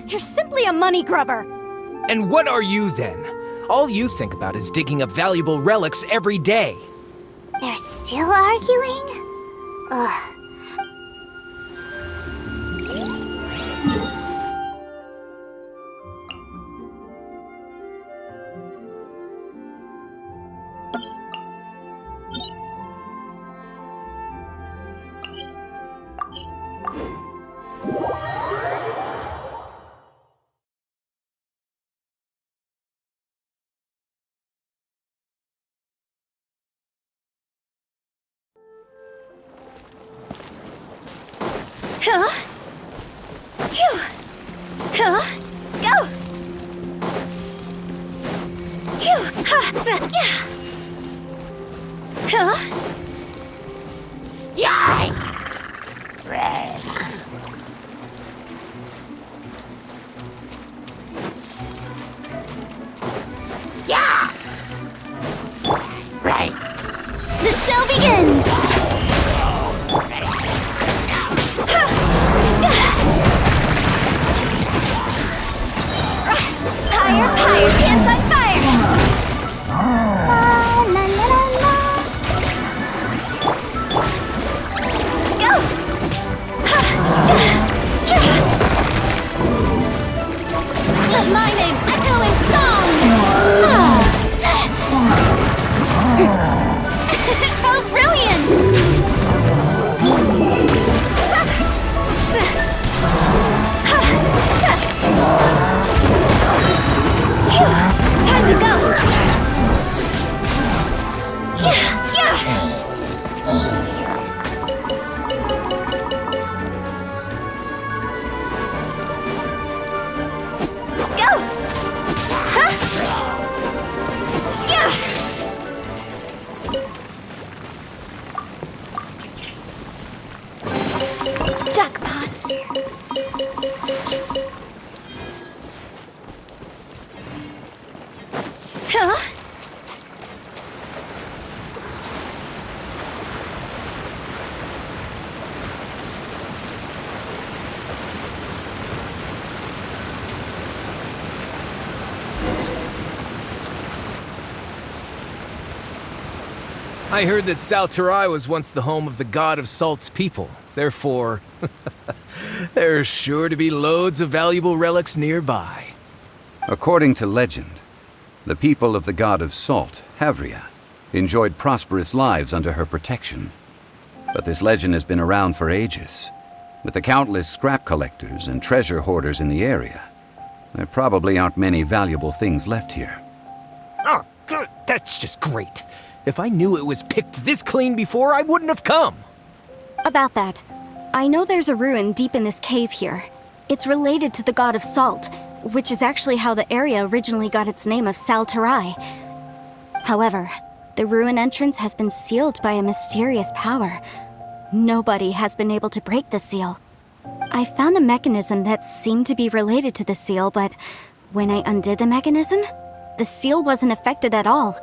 You're simply a money grubber! And what are you then? All you think about is digging up valuable relics every day. They're still arguing? Ugh. Huh? Phew! Huh? Go! Phew! Ha! Yeah! Huh? The show begins! Higher, hands on fire! La la la la. Go! Let my name echo in song! How brilliant! Time to go! Go! Huh? Jackpot! Huh? I heard that FATUI was once the home of the god of Salt's people. Therefore, there's sure to be loads of valuable relics nearby. According to legend, the people of the god of Salt, Havria, enjoyed prosperous lives under her protection. But this legend has been around for ages. With the countless scrap collectors and treasure hoarders in the area, there probably aren't many valuable things left here. Oh, good. That's just great. If I knew it was picked this clean before, I wouldn't have come. About that, I know there's a ruin deep in this cave here. It's related to the god of Salt, which is actually how the area originally got its name of FATUI. However, the ruin entrance has been sealed by a mysterious power. Nobody has been able to break the seal. I found a mechanism that seemed to be related to the seal, but when I undid the mechanism, the seal wasn't affected at all.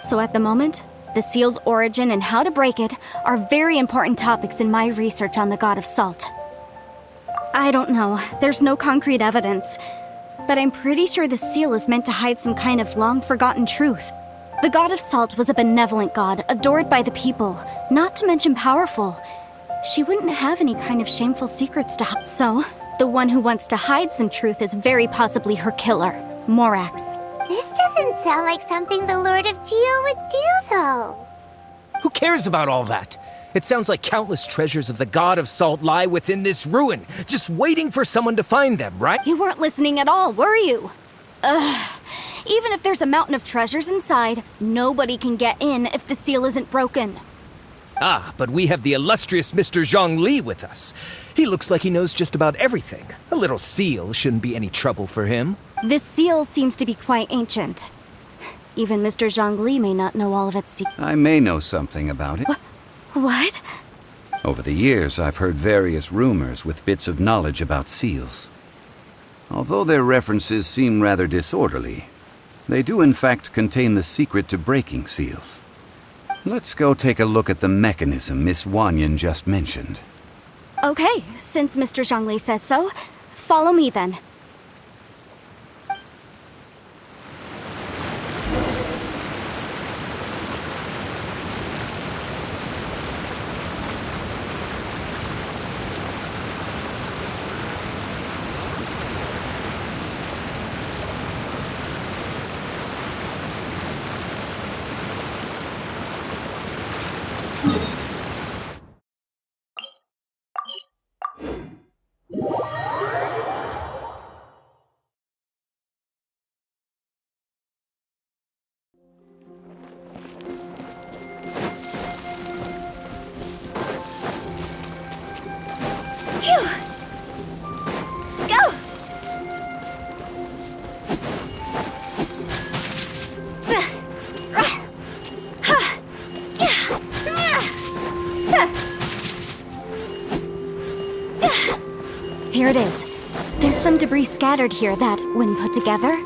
So at the moment, the seal's origin and how to break it are very important topics in my research on the god of Salt. I don't know, there's no concrete evidence, but I'm pretty sure the seal is meant to hide some kind of long-forgotten truth. The god of Salt was a benevolent god, adored by the people, not to mention powerful. She wouldn't have any kind of shameful secrets to hide, so the one who wants to hide some truth is very possibly her killer, Morax. This doesn't sound like something the Lord of Geo would do, though. Who cares about all that? It sounds like countless treasures of the god of Salt lie within this ruin, just waiting for someone to find them, right? You weren't listening at all, were you? Ugh. Even if there's a mountain of treasures inside, nobody can get in if the seal isn't broken. Ah, but we have the illustrious Mr. Zhongli with us. He looks like he knows just about everything. A little seal shouldn't be any trouble for him. This seal seems to be quite ancient. Even Mr. Zhongli may not know all of its secrets. I may know something about it. What? Over the years, I've heard various rumors with bits of knowledge about seals. Although their references seem rather disorderly, they do in fact contain the secret to breaking seals. Let's go take a look at the mechanism Miss Wanyan just mentioned. Okay, since Mr. Zhongli says so, follow me then. Phew! Go! Here it is. There's some debris scattered here that, when put together,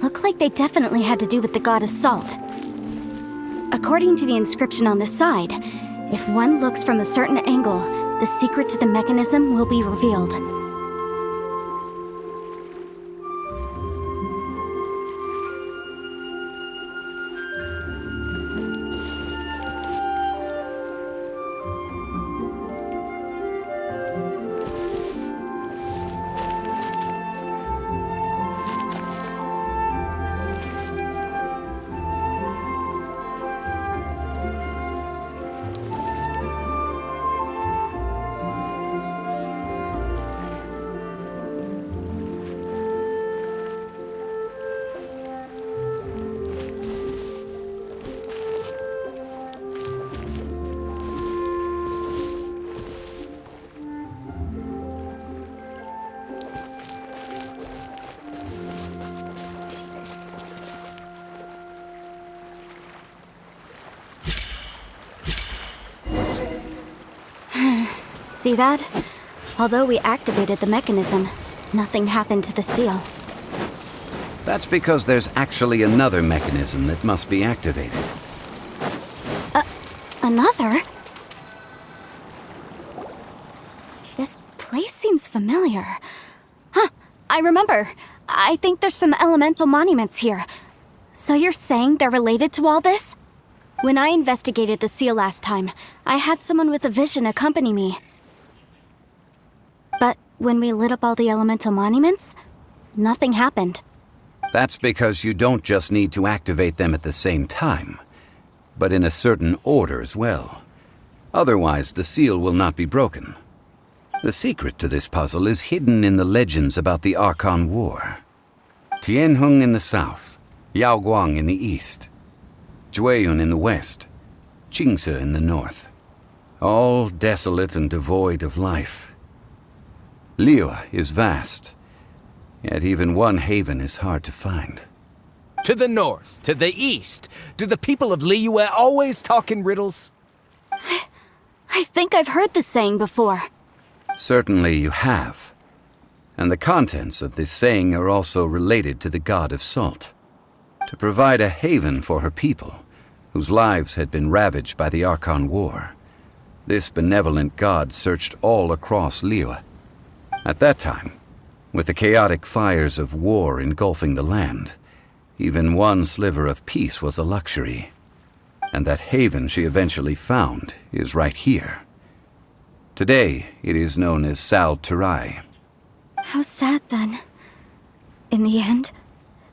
look like they definitely had to do with the god of salt. According to the inscription on the side, if one looks from a certain angle, the secret to the mechanism will be revealed. See that? Although we activated the mechanism, nothing happened to the seal. That's because there's actually another mechanism that must be activated. Another? This place seems familiar. Huh, I remember. I think there's some elemental monuments here. So you're saying they're related to all this? When I investigated the seal last time, I had someone with a vision accompany me. But when we lit up all the elemental monuments, nothing happened. That's because you don't just need to activate them at the same time, but in a certain order as well. Otherwise, the seal will not be broken. The secret to this puzzle is hidden in the legends about the Archon War. Tianheng in the south, Yaoguang in the east, Jueyun in the west, Qingce in the north. All desolate and devoid of life. Liyue is vast, yet even one haven is hard to find. To the north, to the east. Do the people of Liyue always talk in riddles? I think I've heard this saying before. Certainly you have. And the contents of this saying are also related to the god of salt. To provide a haven for her people, whose lives had been ravaged by the Archon War, this benevolent god searched all across Liyue. At that time, with the chaotic fires of war engulfing the land, even one sliver of peace was a luxury. And that haven she eventually found is right here. Today, it is known as FATUI. How sad, then. In the end,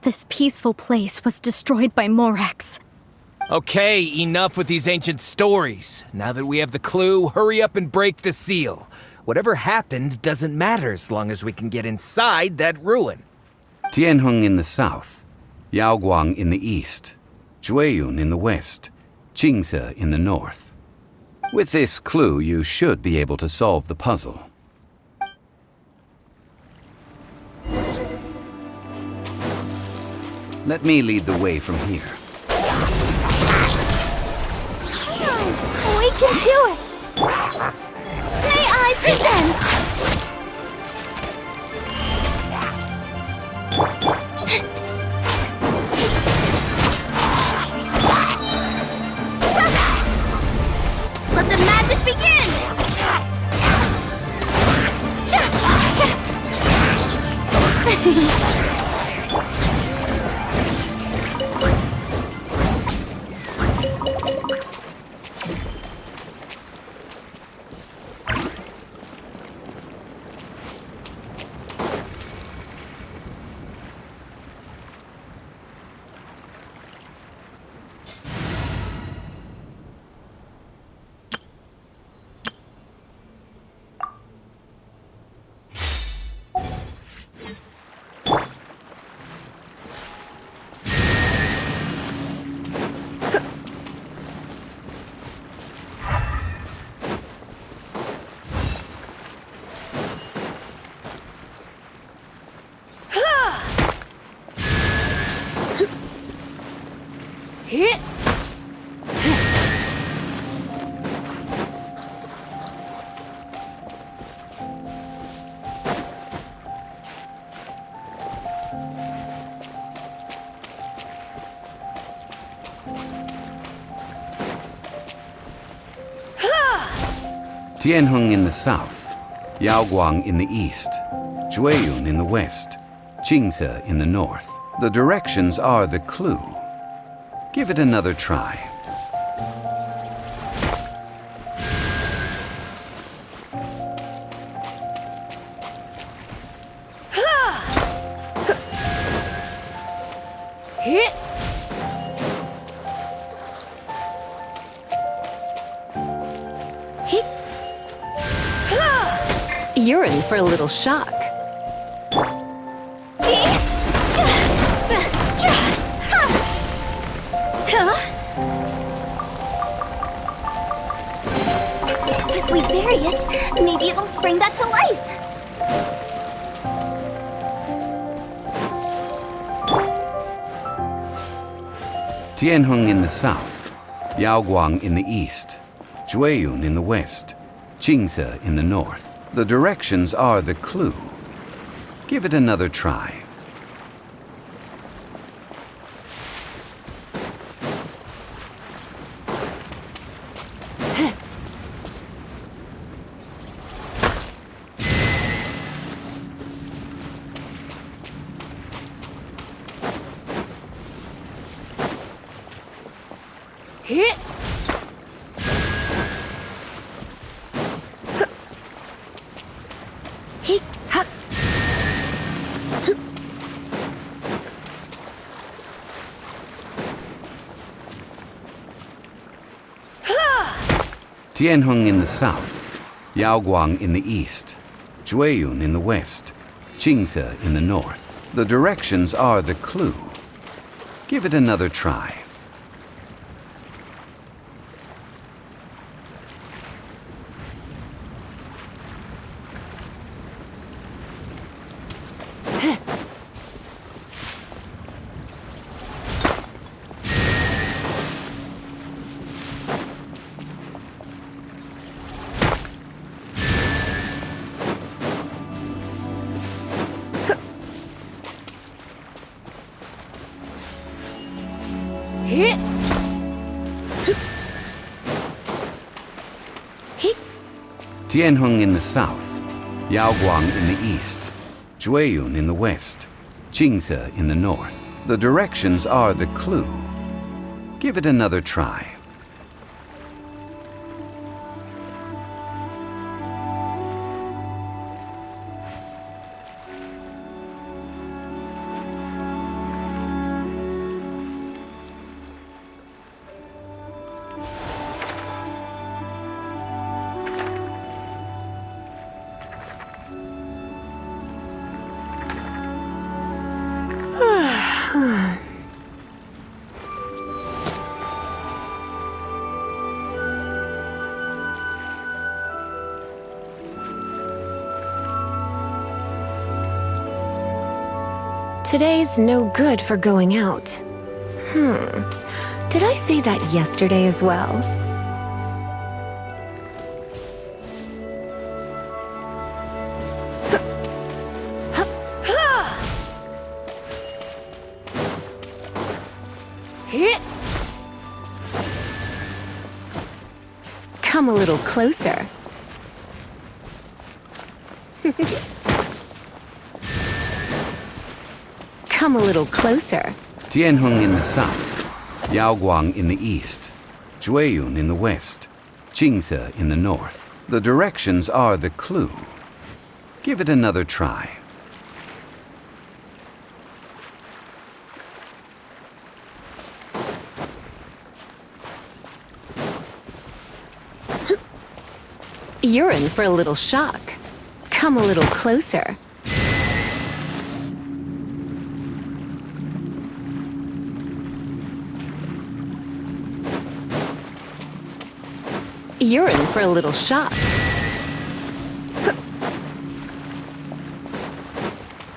this peaceful place was destroyed by Morax. Okay, enough with these ancient stories. Now that we have the clue, hurry up and break the seal. Whatever happened doesn't matter as long as we can get inside that ruin. Tianheng in the south, Yaoguang in the east, Jueyun in the west, Qingce in the north. With this clue, you should be able to solve the puzzle. Let me lead the way from here. We can do it! May I present? Let the magic begin! Tianheng in the south, Yaoguang in the east, Jueyun in the west, Qingce in the north. The directions are the clue. Give it another try. You're in for a little shock. If we bury it, maybe it'll spring back to life. Tianheng in the south, Yaoguang in the east, Jueyun in the west, Qingce in the north. The directions are the clue. Give it another try. Tianheng in the south, Yaoguang in the east, Jueyun in the west, Qingce in the north. The directions are the clue. Give it another try. Tianheng in the south, Yaoguang in the east, Jueyun in the west, Qingce in the north. The directions are the clue. Give it another try. Today's no good for going out. Did I say that yesterday as well? Come a little closer. Come a little closer. Tianheng in the south, Yaoguang in the east, Jueyun in the west, Qingce in the north. The directions are the clue. Give it another try. You're in for a little shock. Come a little closer. You're in for a little shock.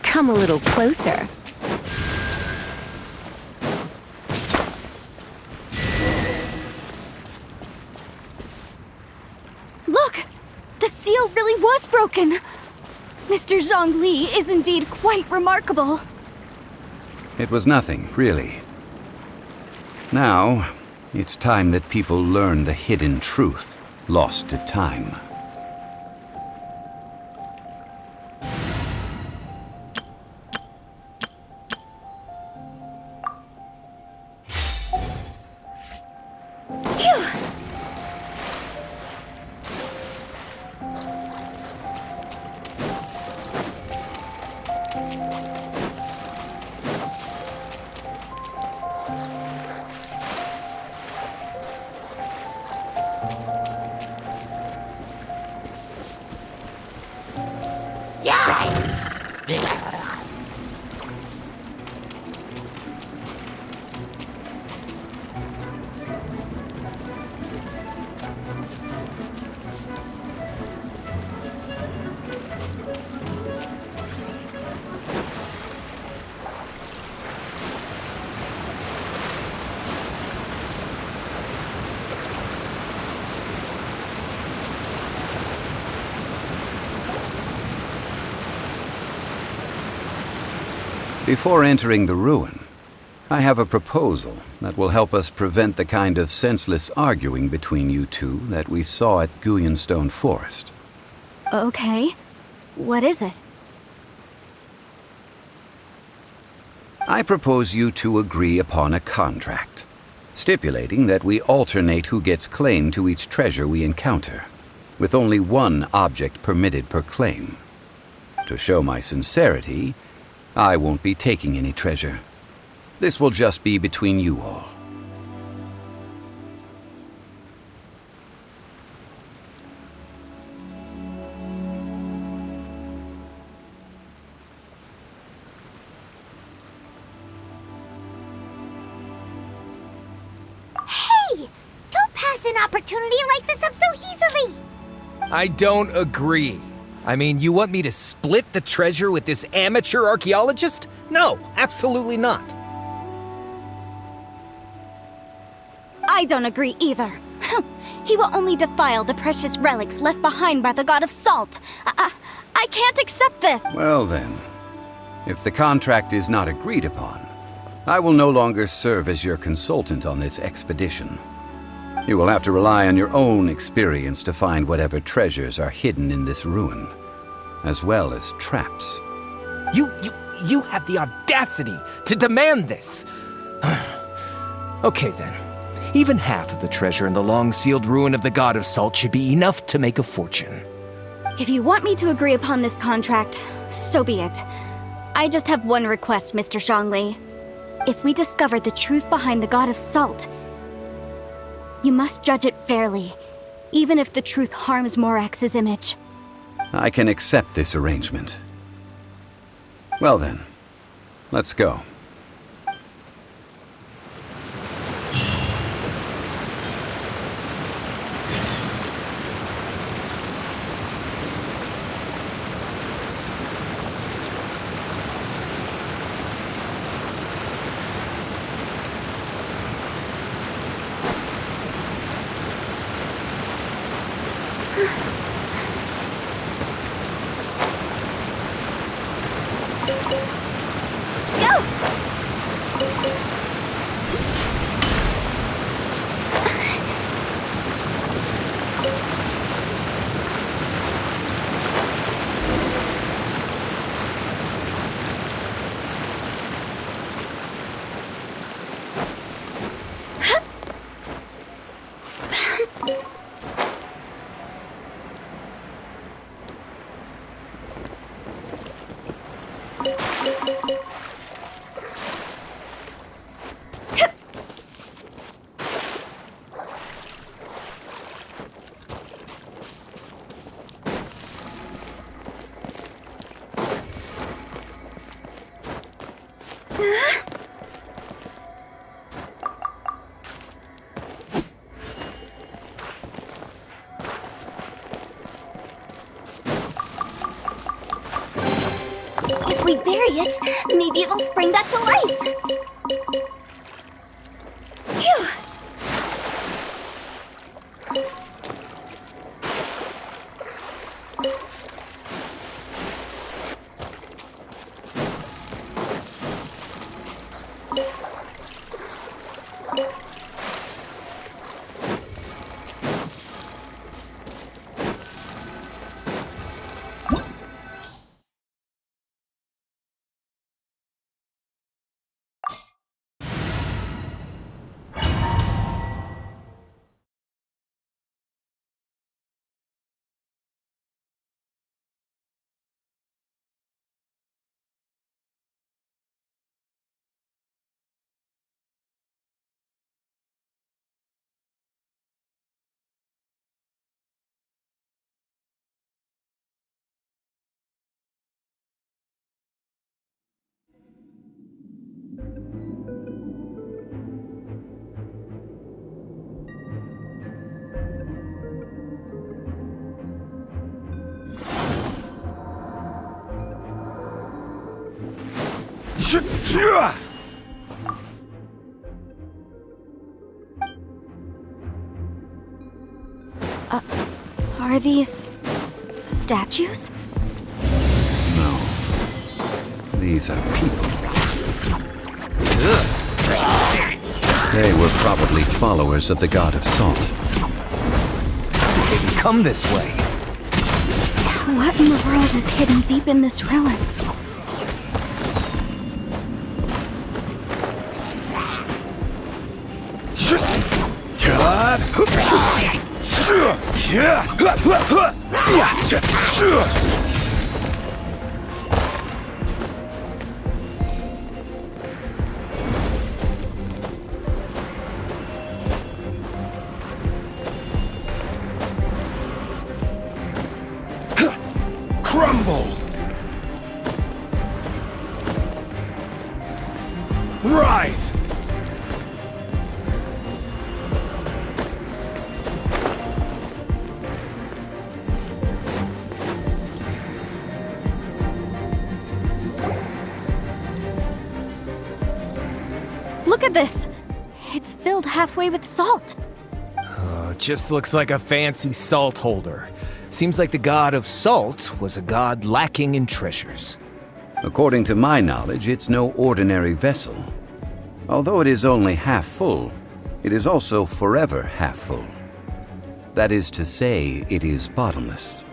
Come a little closer. Look! The seal really was broken! Mr. Zhongli is indeed quite remarkable. It was nothing, really. Now, it's time that people learn the hidden truth lost to time. Before entering the ruin, I have a proposal that will help us prevent the kind of senseless arguing between you two that we saw at Guyenstone Forest. Okay. What is it? I propose you two agree upon a contract, stipulating that we alternate who gets claim to each treasure we encounter, with only one object permitted per claim. To show my sincerity, I won't be taking any treasure. This will just be between you all. Hey! Don't pass an opportunity like this up so easily! I don't agree. I mean, you want me to split the treasure with this amateur archaeologist? No, absolutely not. I don't agree either. He will only defile the precious relics left behind by the god of salt. I can't accept this. Well then, if the contract is not agreed upon, I will no longer serve as your consultant on this expedition. You will have to rely on your own experience to find whatever treasures are hidden in this ruin, as well as traps. You have the audacity to demand this. Okay then. Even half of the treasure in the long-sealed ruin of the God of Salt should be enough to make a fortune. If you want me to agree upon this contract, so be it. I just have one request, Mr. Zhongli. If we discover the truth behind the God of Salt, you must judge it fairly, even if the truth harms Morax's image. I can accept this arrangement. Well then, let's go. If we bury it, maybe it'll spring back to life. Phew! Are these statues? No. These are people. They were probably followers of the god of salt. How did they become this way? What in the world is hidden deep in this ruin? Crumble! Rise! Look at this! It's filled halfway with salt. Just looks like a fancy salt holder. Seems like the god of salt was a god lacking in treasures. According to my knowledge, it's no ordinary vessel. Although it is only half full, it is also forever half full. That is to say, it is bottomless.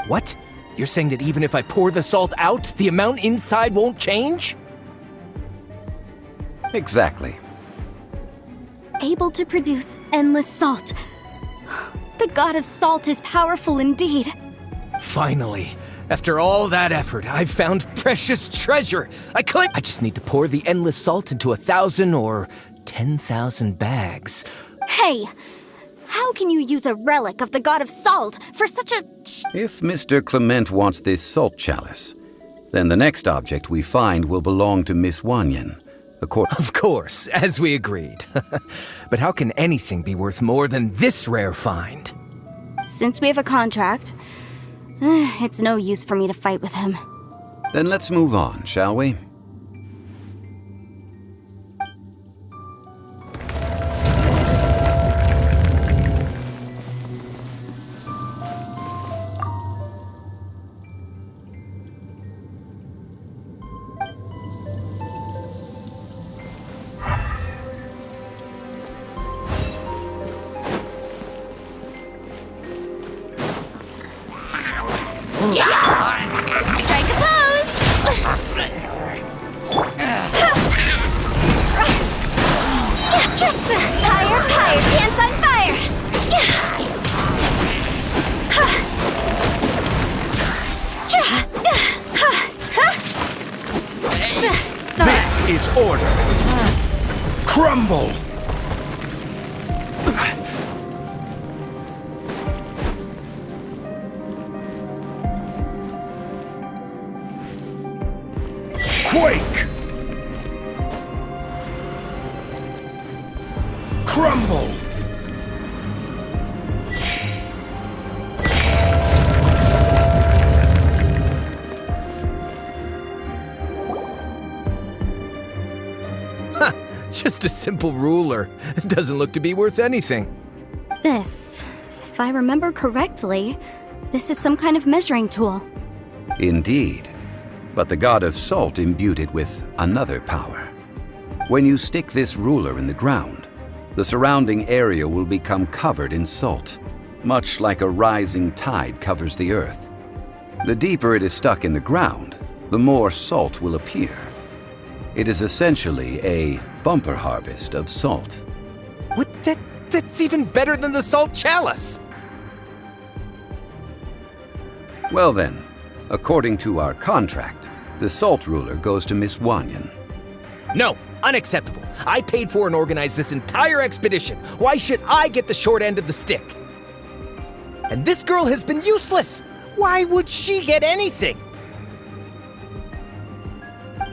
What? You're saying that even if I pour the salt out, the amount inside won't change? Exactly. Able to produce endless salt. The god of salt is powerful indeed. Finally, after all that effort, I've found precious treasure. I just need to pour the endless salt into 1,000 or 10,000 bags. Hey! How can you use a relic of the god of salt for such a... If Mr. Kilment wants this salt chalice, then the next object we find will belong to Miss Wanyan. Of course, as we agreed. But how can anything be worth more than this rare find? Since we have a contract, it's no use for me to fight with him. Then let's move on, shall we? Strike a pose! Fire, fire, dance on fire! This is order. Crumble! Quake! Crumble! Just a simple ruler. It doesn't look to be worth anything. This, if I remember correctly, this is some kind of measuring tool. Indeed. But the god of salt imbued it with another power. When you stick this ruler in the ground, the surrounding area will become covered in salt, much like a rising tide covers the earth. The deeper it is stuck in the ground, the more salt will appear. It is essentially a bumper harvest of salt. What? That's even better than the salt chalice! Well then, according to our contract, the salt ruler goes to Miss Wanyan. No, unacceptable. I paid for and organized this entire expedition. Why should I get the short end of the stick? And this girl has been useless. Why would she get anything?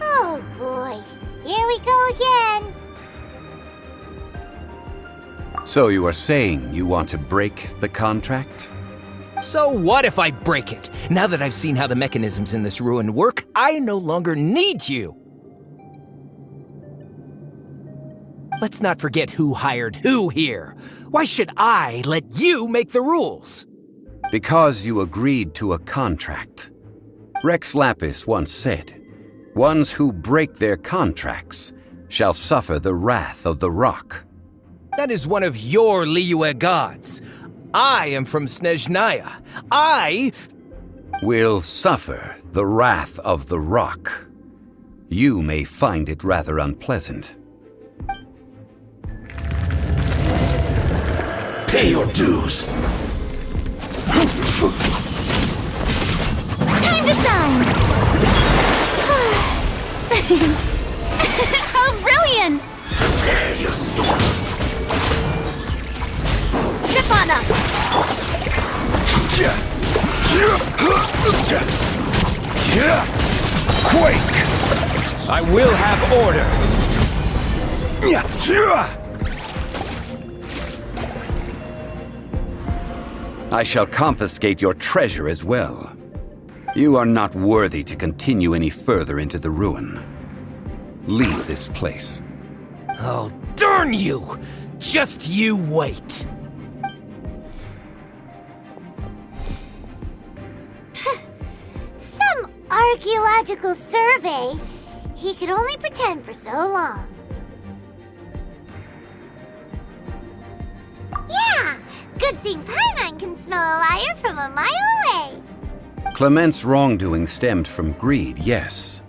Oh boy, here we go again. So you are saying you want to break the contract? So what if I break it? Now that I've seen how the mechanisms in this ruin work, I no longer need you. Let's not forget who hired who here. Why should I let you make the rules? Because you agreed to a contract. Rex Lapis once said, "Ones who break their contracts shall suffer the wrath of the rock." That is one of your Liyue gods. I am from Snezhnaya. I Will suffer the wrath of the rock. You may find it rather unpleasant. Pay your dues. Time to shine! How brilliant! Prepare yourself. Ship on up! quake. I will have order. I shall confiscate your treasure as well. You are not worthy to continue any further into the ruin. Leave this place. Oh, darn you! Just you wait. Some archaeological survey. He could only pretend for so long. Yeah! Good thing Paimon can smell a liar from a mile away. Clement's wrongdoing stemmed from greed, yes.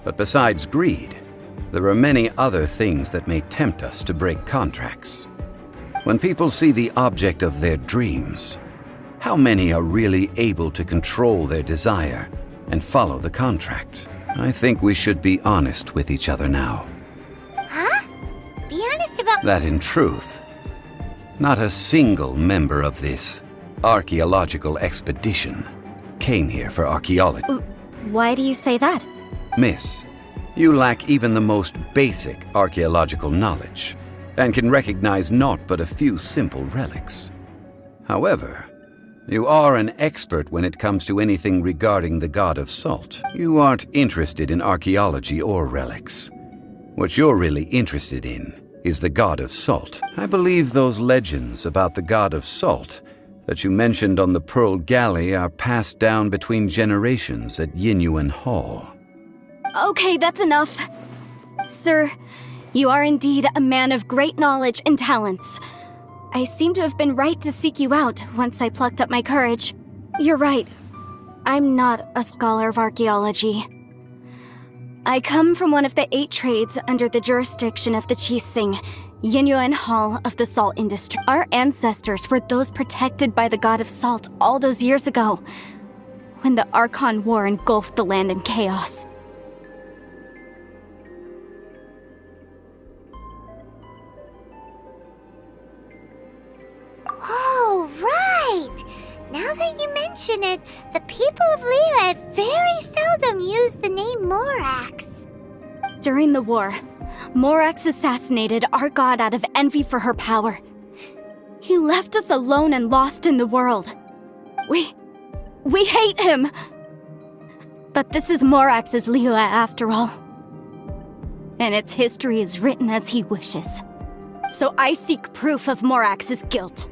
But besides greed, there are many other things that may tempt us to break contracts. When people see the object of their dreams, how many are really able to control their desire and follow the contract? I think we should be honest with each other now. Huh? Be honest about... That in truth, not a single member of this archaeological expedition came here for archaeology. Why do you say that? Miss, you lack even the most basic archaeological knowledge, and can recognize naught but a few simple relics. However, you are an expert when it comes to anything regarding the god of salt. You aren't interested in archaeology or relics. What you're really interested in is the god of salt. I believe those legends about the god of salt that you mentioned on the Pearl Galley are passed down between generations at Yinyuan Hall. Okay, that's enough. Sir, you are indeed a man of great knowledge and talents. I seem to have been right to seek you out once I plucked up my courage. You're right. I'm not a scholar of archaeology. I come from one of the 8 trades under the jurisdiction of the Qixing, Yinyuan Hall of the salt industry. Our ancestors were those protected by the god of salt all those years ago, when the Archon War engulfed the land in chaos. Oh, right! Now that you mention it, the people of Liyue very seldom use the name Morax. During the war, Morax assassinated our god out of envy for her power. He left us alone and lost in the world. We hate him! But this is Morax's Liyue after all. And its history is written as he wishes. So I seek proof of Morax's guilt.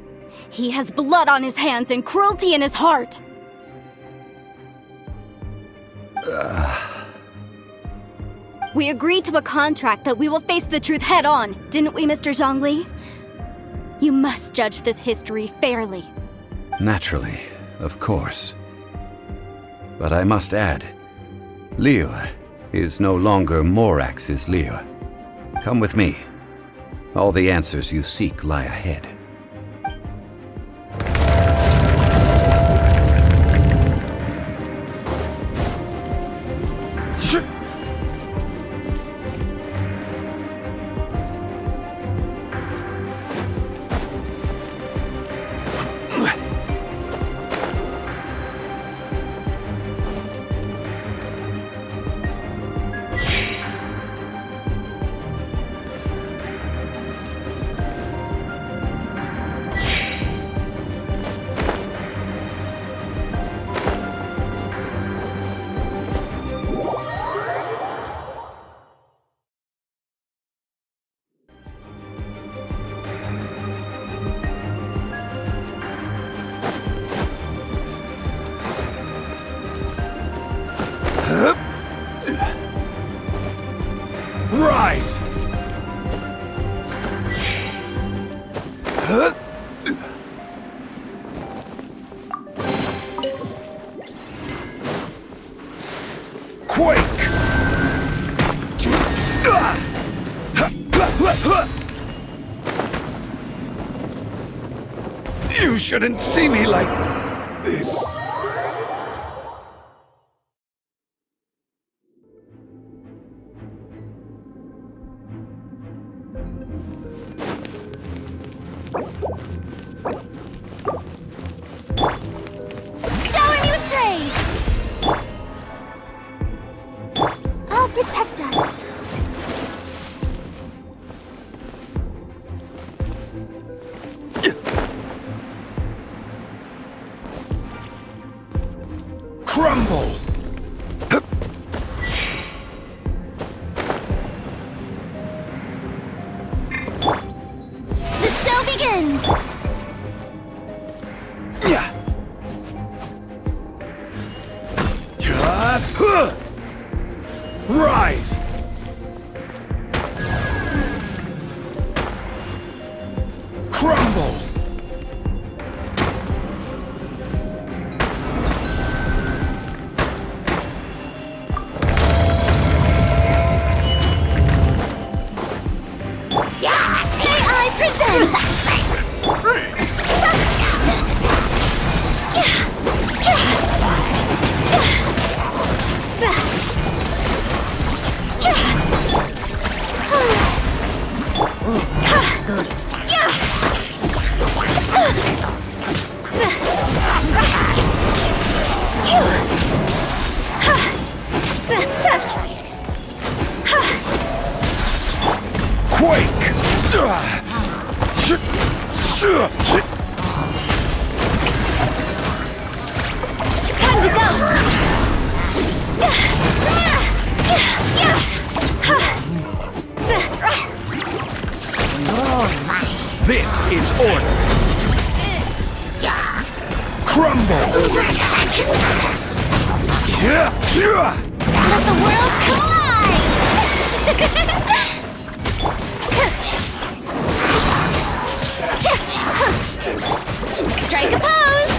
He has blood on his hands and cruelty in his heart. We agreed to a contract that we will face the truth head on, didn't we, Mr. Zhongli? You must judge this history fairly. Naturally, of course. But I must add, Liyue is no longer Morax's Liyue. Come with me. All the answers you seek lie ahead. Quake! You shouldn't see me like this. Shower me with praise! Oh, protect us. Crumble! The show begins! Rise! Crumble! AI presents! Quake! Time to go! This is order! Crumble! Let the world collide! Strike a pose!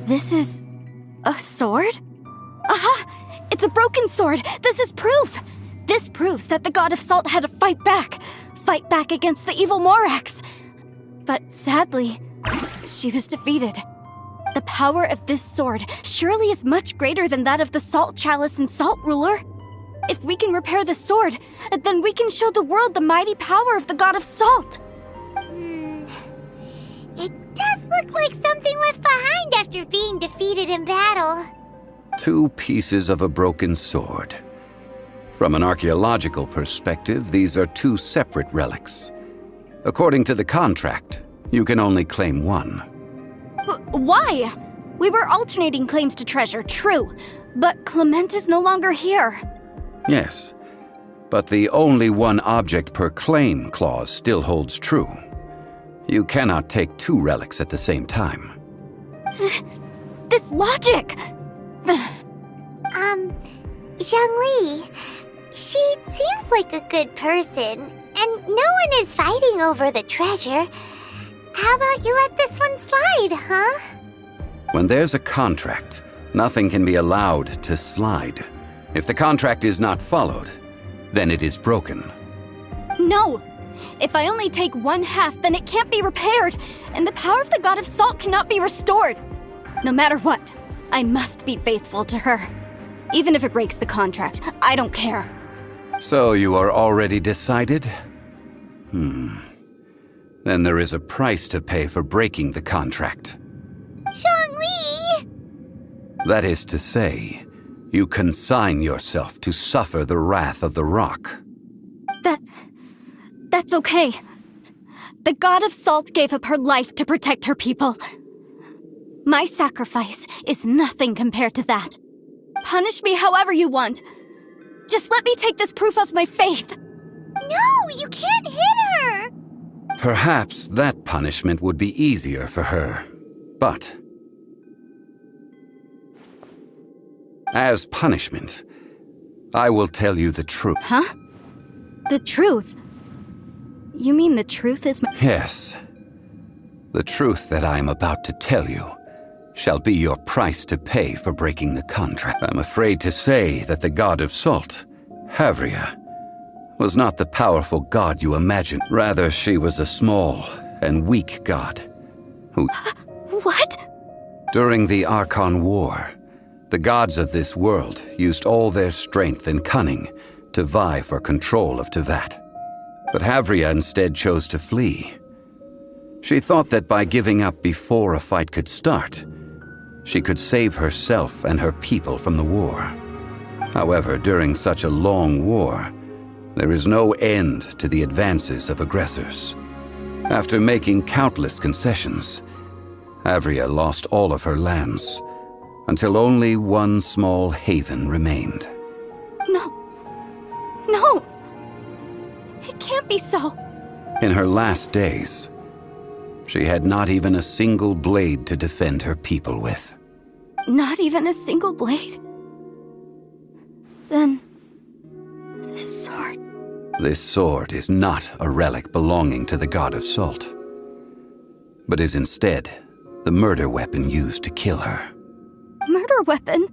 This is a sword? Aha! It's a broken sword! This is proof! This proves that the God of Salt had to fight back against the evil Morax. But sadly, she was defeated. The power of this sword surely is much greater than that of the Salt Chalice and Salt Ruler. If we can repair the sword, then we can show the world the mighty power of the God of Salt. It does look like something left behind after being defeated in battle. 2 pieces of a broken sword. From an archaeological perspective, these are 2 separate relics. According to the contract, you can only claim one. Why? We were alternating claims to treasure, true, but Kilment is no longer here. Yes, but the only one object per claim clause still holds true. You cannot take 2 relics at the same time. This logic! Zhongli, she seems like a good person, and no one is fighting over the treasure. How about you let this one slide, huh? When there's a contract, nothing can be allowed to slide. If the contract is not followed, then it is broken. No! If I only take 1/2, then it can't be repaired, and the power of the God of Salt cannot be restored. No matter what, I must be faithful to her. Even if it breaks the contract, I don't care. So you are already decided? Then there is a price to pay for breaking the contract. Zhongli! That is to say, you consign yourself to suffer the wrath of the rock. That's okay. The God of Salt gave up her life to protect her people. My sacrifice is nothing compared to that. Punish me however you want. Just let me take this proof of my faith. No, you can't hit her! Perhaps that punishment would be easier for her. But As punishment, I will tell you the truth. Huh? The truth? You mean the truth is my— Yes. The truth that I am about to tell you shall be your price to pay for breaking the contract. I'm afraid to say that the god of salt, Havria, was not the powerful god you imagine. Rather, she was a small and weak god who— What? During the Archon War, the gods of this world used all their strength and cunning to vie for control of Teyvat. But Havria instead chose to flee. She thought that by giving up before a fight could start, she could save herself and her people from the war. However, during such a long war, there is no end to the advances of aggressors. After making countless concessions, Havria lost all of her lands, until only one small haven remained. No! It can't be so! In her last days, she had not even a single blade to defend her people with. Not even a single blade? Then— this sword— This sword is not a relic belonging to the god of salt, but is instead the murder weapon used to kill her. Murder weapon?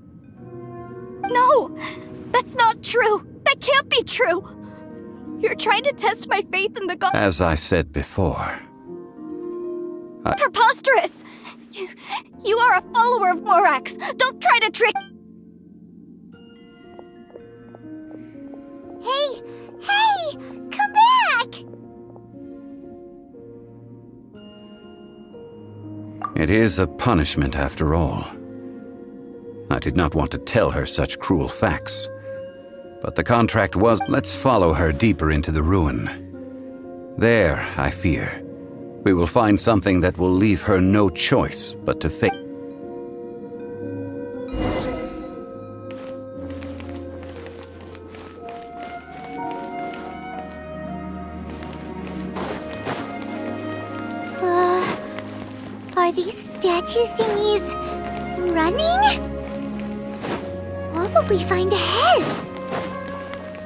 No! That's not true! That can't be true! You're trying to test my faith in the god— As I said before, Preposterous! You are a follower of Morax! Don't try to trick— Hey! Hey! Come back! it is a punishment after all. I did not want to tell her such cruel facts, but the contract was— Let's follow her deeper into the ruin. There, I fear, we will find something that will leave her no choice but to face. Are these statue thingies running? What will we find ahead?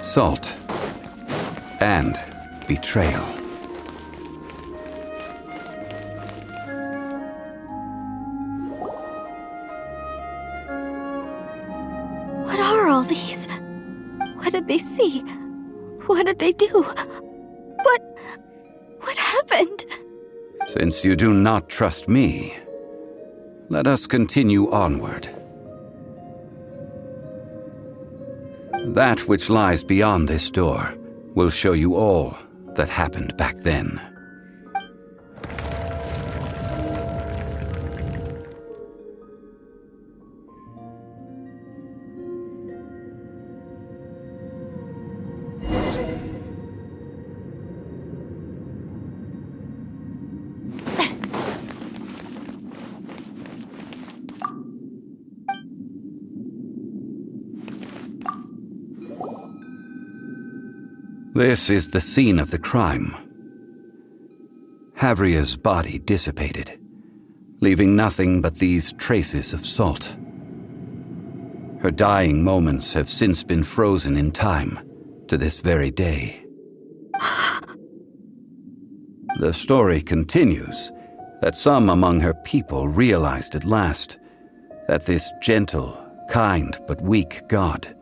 Salt and betrayal. What are all these? What did they see? What did they do? What happened? Since you do not trust me, let us continue onward. That which lies beyond this door will show you all that happened back then. This is the scene of the crime. Havria's body dissipated, leaving nothing but these traces of salt. Her dying moments have since been frozen in time to this very day. The story continues that some among her people realized at last that this gentle, kind, but weak god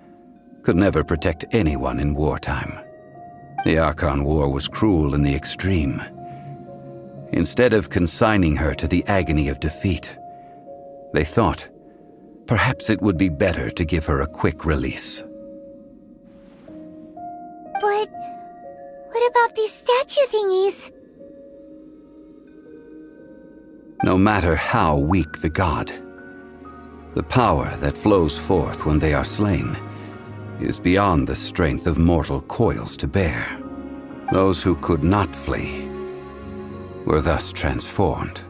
could never protect anyone in wartime. The Archon War was cruel in the extreme. Instead of consigning her to the agony of defeat, they thought perhaps it would be better to give her a quick release. But what about these statue thingies? No matter how weak the god, the power that flows forth when they are slain is beyond the strength of mortal coils to bear. Those who could not flee were thus transformed.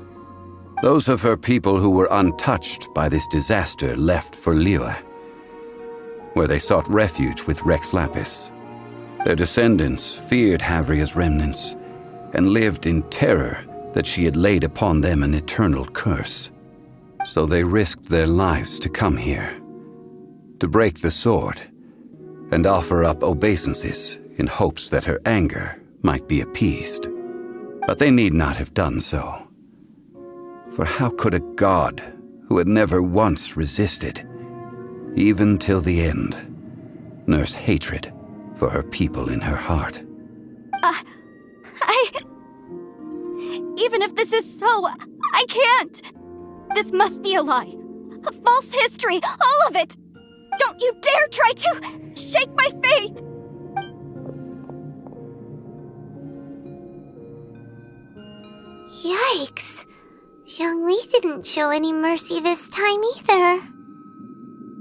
Those of her people who were untouched by this disaster left for Liyue, where they sought refuge with Rex Lapis. Their descendants feared Havria's remnants and lived in terror that she had laid upon them an eternal curse. So they risked their lives to come here, to break the sword and offer up obeisances in hopes that her anger might be appeased. But they need not have done so. For how could a god who had never once resisted, even till the end, nurse hatred for her people in her heart? Even if this is so, I can't! This must be a lie. A false history, all of it! Don't you dare try to shake my faith! Yikes. Zhongli didn't show any mercy this time either.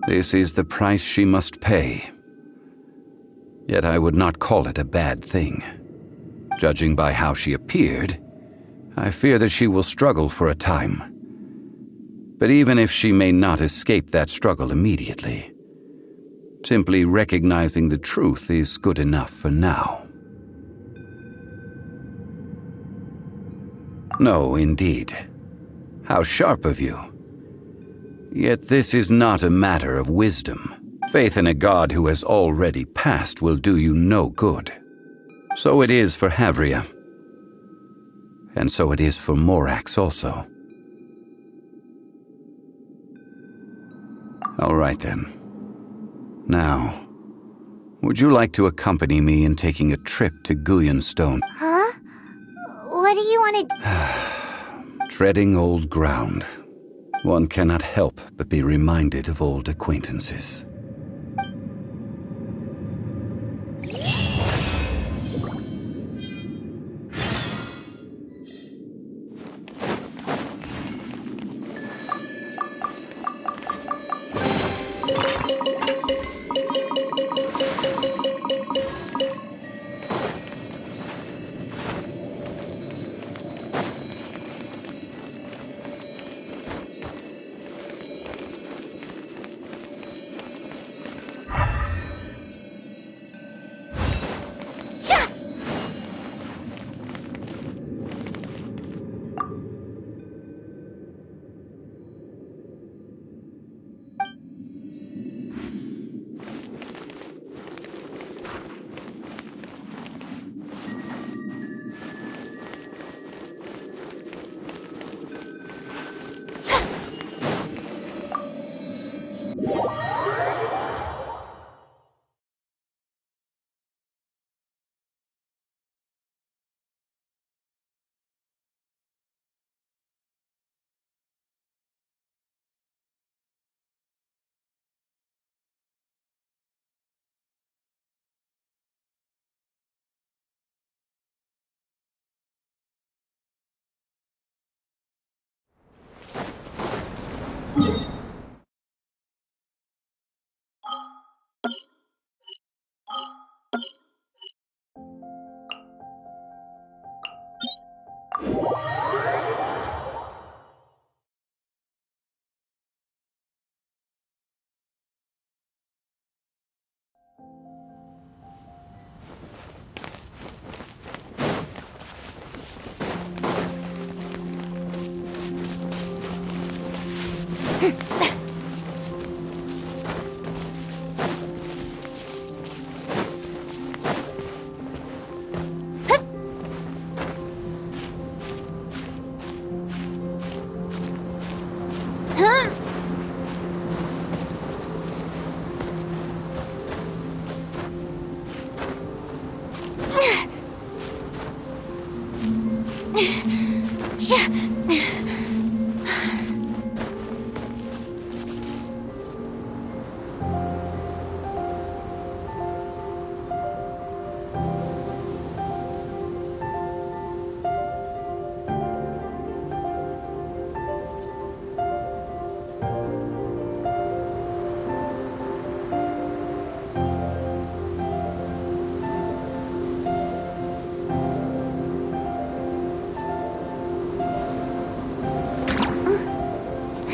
This is the price she must pay. Yet I would not call it a bad thing. Judging by how she appeared, I fear that she will struggle for a time. But even if she may not escape that struggle immediately, simply recognizing the truth is good enough for now. No, indeed. How sharp of you. Yet this is not a matter of wisdom. Faith in a god who has already passed will do you no good. So it is for Havria. And so it is for Morax also. All right then. Now, would you like to accompany me in taking a trip to Guyanstone? Huh? What do you want to do? Treading old ground. One cannot help but be reminded of old acquaintances.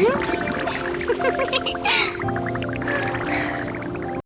Huh?